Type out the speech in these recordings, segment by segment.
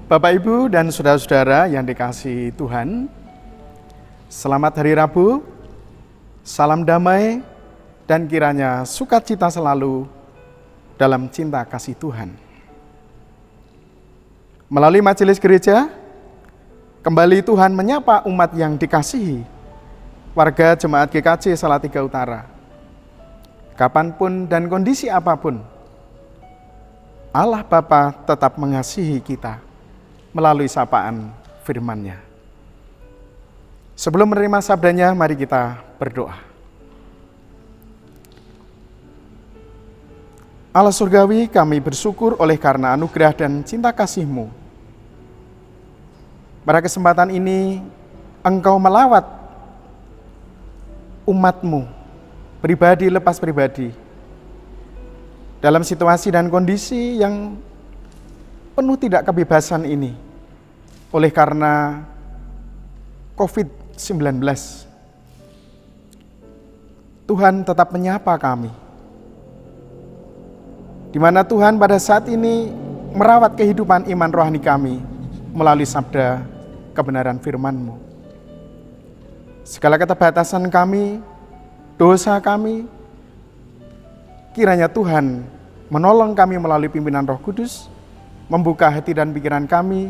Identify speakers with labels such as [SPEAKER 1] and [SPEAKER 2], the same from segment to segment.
[SPEAKER 1] Bapak, Ibu, dan saudara-saudara yang dikasihi Tuhan, selamat hari Rabu, salam damai, dan kiranya sukacita selalu dalam cinta kasih Tuhan. Melalui majelis gereja, kembali Tuhan menyapa umat yang dikasihi, warga Jemaat GKJ Salatiga Utara. Kapanpun dan kondisi apapun, Allah Bapa tetap mengasihi kita melalui sapaan firman-Nya. Sebelum menerima sabdanya, mari kita berdoa. Allah surgawi, kami bersyukur oleh karena anugerah dan cinta kasih-Mu. Pada kesempatan ini, Engkau melawat umat-Mu, pribadi lepas pribadi, dalam situasi dan kondisi yang penuh tidak kebebasan ini, oleh karena COVID-19. Tuhan tetap menyapa kami, di mana Tuhan pada saat ini merawat kehidupan iman rohani kami melalui sabda kebenaran firman-Mu. Segala keterbatasan kami, dosa kami, kiranya Tuhan menolong kami melalui pimpinan Roh Kudus, membuka hati dan pikiran kami,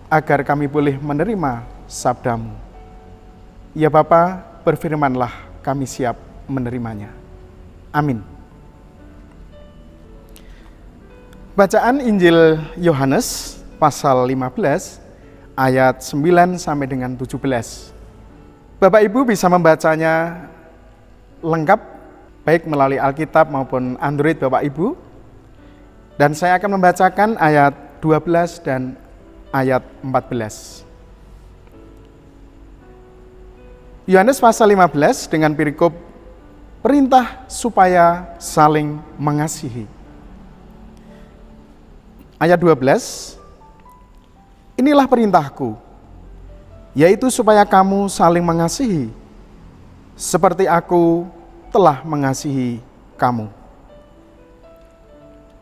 [SPEAKER 1] agar kami boleh menerima sabda-Mu. Ya Bapa, berfirmanlah, kami siap menerimanya. Amin. Bacaan Injil Yohanes pasal 15 ayat 9 sampai dengan 17. Bapak Ibu bisa membacanya lengkap baik melalui Alkitab maupun Android Bapak Ibu. Dan saya akan membacakan ayat 12 dan ayat 14. Yohanes pasal 15 dengan perikop perintah supaya saling mengasihi. Ayat 12, inilah perintahku, yaitu supaya kamu saling mengasihi, seperti aku telah mengasihi kamu.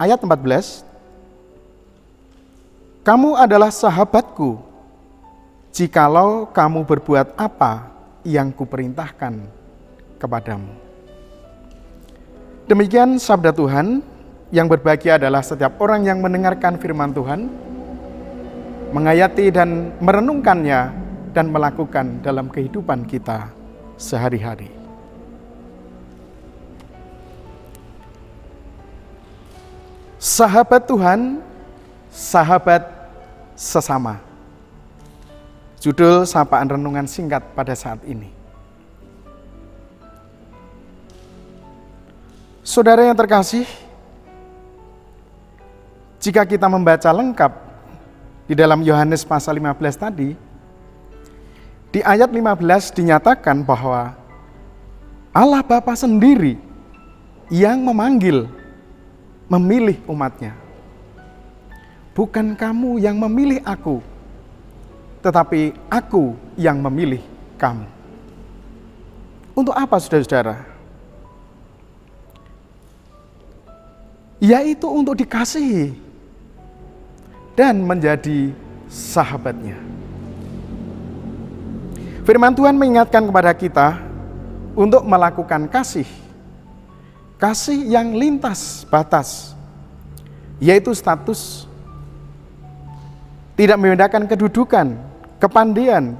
[SPEAKER 1] Ayat 14, kamu adalah sahabatku, jikalau kamu berbuat apa yang kuperintahkan kepadamu. Demikian sabda Tuhan. Yang berbahagia adalah setiap orang yang mendengarkan firman Tuhan, menghayati dan merenungkannya, dan melakukan dalam kehidupan kita sehari-hari. Sahabat Tuhan, sahabat sesama. Judul sapaan renungan singkat pada saat ini. Saudara yang terkasih, jika kita membaca lengkap di dalam Yohanes pasal 15 tadi, di ayat 15 dinyatakan bahwa Allah Bapa sendiri yang memanggil, memilih umatnya. Bukan kamu yang memilih aku, tetapi aku yang memilih kamu. Untuk apa saudara-saudara? Yaitu untuk dikasihi dan menjadi sahabatnya. Firman Tuhan mengingatkan kepada kita untuk melakukan kasih yang lintas batas, yaitu status, tidak membedakan kedudukan, kepandaian,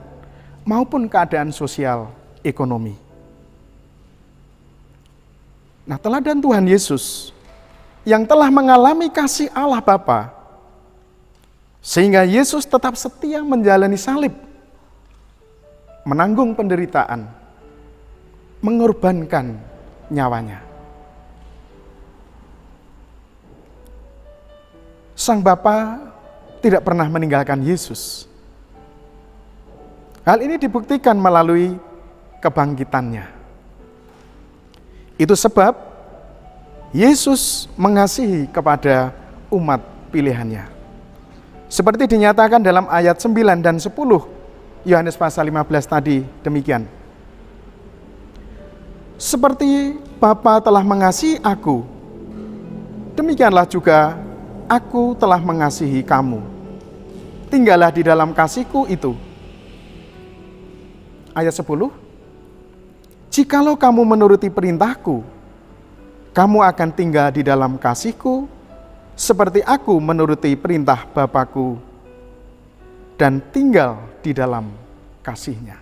[SPEAKER 1] maupun keadaan sosial ekonomi. Nah, teladan Tuhan Yesus yang telah mengalami kasih Allah Bapa, sehingga Yesus tetap setia menjalani salib, menanggung penderitaan, mengorbankan nyawanya. Sang Bapa tidak pernah meninggalkan Yesus. Hal ini dibuktikan melalui kebangkitannya. Itu sebab Yesus mengasihi kepada umat pilihannya. Seperti dinyatakan dalam ayat 9 dan 10 Yohanes pasal 15 tadi demikian. Seperti Bapa telah mengasihi aku, demikianlah juga aku telah mengasihi kamu. tinggallah di dalam kasih-Ku itu. Ayat 10, jikalau kamu menuruti perintah-Ku, kamu akan tinggal di dalam kasih-Ku, seperti Aku menuruti perintah Bapa-Ku dan tinggal di dalam kasih-Nya.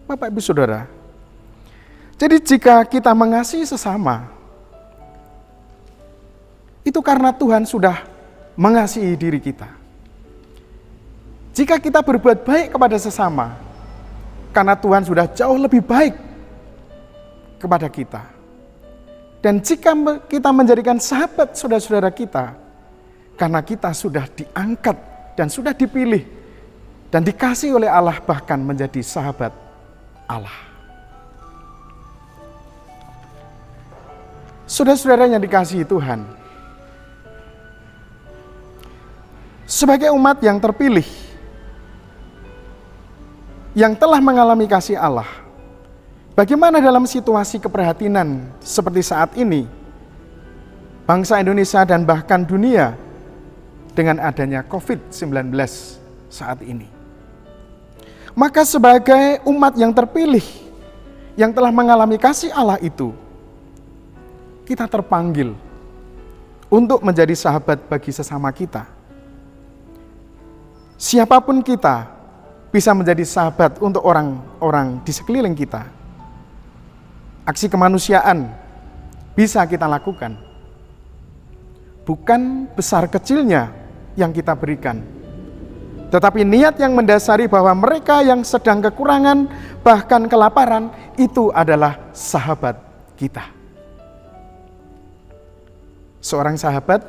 [SPEAKER 1] Bapak Ibu Saudara, jadi jika kita mengasihi sesama, itu karena Tuhan sudah mengasihi diri kita. Jika kita berbuat baik kepada sesama, karena Tuhan sudah jauh lebih baik kepada kita. Dan jika kita menjadikan sahabat saudara-saudara kita, karena kita sudah diangkat dan sudah dipilih dan dikasih oleh Allah, bahkan menjadi sahabat Allah. Saudara-saudara yang dikasihi Tuhan, sebagai umat yang terpilih, yang telah mengalami kasih Allah, bagaimana dalam situasi keprihatinan seperti saat ini, bangsa Indonesia dan bahkan dunia dengan adanya COVID-19 saat ini. Maka sebagai umat yang terpilih, yang telah mengalami kasih Allah itu, kita terpanggil untuk menjadi sahabat bagi sesama kita. Siapapun kita bisa menjadi sahabat untuk orang-orang di sekeliling kita. Aksi kemanusiaan bisa kita lakukan. Bukan besar kecilnya yang kita berikan, tetapi niat yang mendasari bahwa mereka yang sedang kekurangan, bahkan kelaparan, itu adalah sahabat kita. Seorang sahabat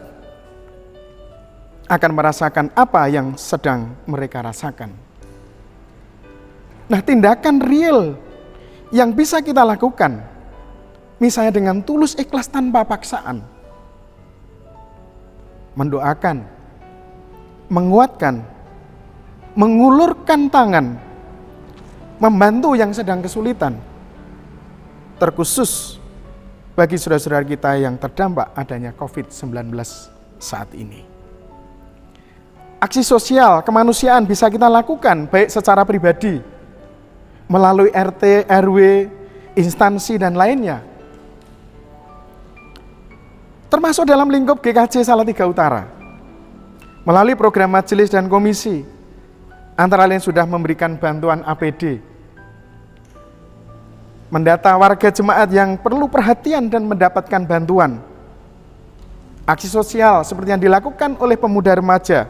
[SPEAKER 1] akan merasakan apa yang sedang mereka rasakan. Nah, tindakan real yang bisa kita lakukan, misalnya dengan tulus ikhlas tanpa paksaan, mendoakan, menguatkan, mengulurkan tangan, membantu yang sedang kesulitan, terkhusus bagi saudara-saudara kita yang terdampak adanya COVID-19 saat ini. Aksi sosial, kemanusiaan bisa kita lakukan baik secara pribadi, melalui RT, RW, instansi dan lainnya. Termasuk dalam lingkup GKJ Salatiga Utara, melalui program majelis dan komisi, antara lain sudah memberikan bantuan APD, mendata warga jemaat yang perlu perhatian dan mendapatkan bantuan. Aksi sosial seperti yang dilakukan oleh pemuda remaja,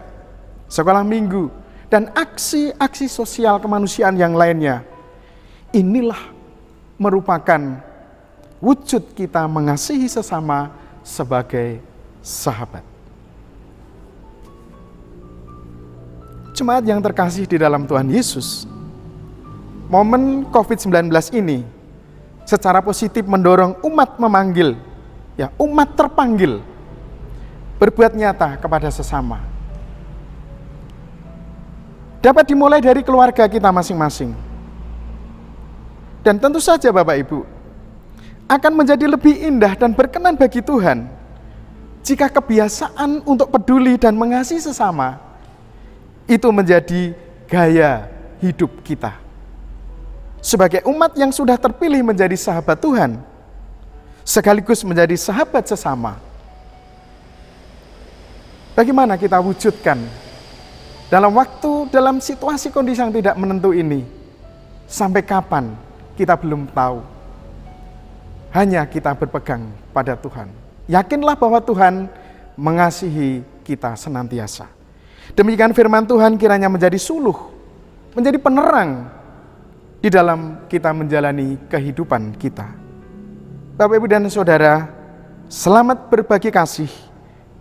[SPEAKER 1] sekolah minggu, dan aksi-aksi sosial kemanusiaan yang lainnya. Inilah merupakan wujud kita mengasihi sesama sebagai sahabat. Jemaat yang terkasih di dalam Tuhan Yesus, momen COVID-19 ini secara positif mendorong umat memanggil, umat terpanggil berbuat nyata kepada sesama. Dapat dimulai dari keluarga kita masing-masing. Dan tentu saja Bapak Ibu, akan menjadi lebih indah dan berkenan bagi Tuhan jika kebiasaan untuk peduli dan mengasihi sesama itu menjadi gaya hidup kita. Sebagai umat yang sudah terpilih menjadi sahabat Tuhan, sekaligus menjadi sahabat sesama, bagaimana kita wujudkan dalam waktu, dalam situasi kondisi yang tidak menentu ini? Sampai kapan kita belum tahu. Hanya kita berpegang pada Tuhan. Yakinlah bahwa Tuhan mengasihi kita senantiasa. Demikian firman Tuhan kiranya menjadi suluh, menjadi penerang di dalam kita menjalani kehidupan kita. Bapak, Ibu, dan Saudara, selamat berbagi kasih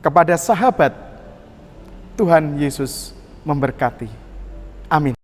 [SPEAKER 1] kepada sahabat. Tuhan Yesus memberkati. Amin.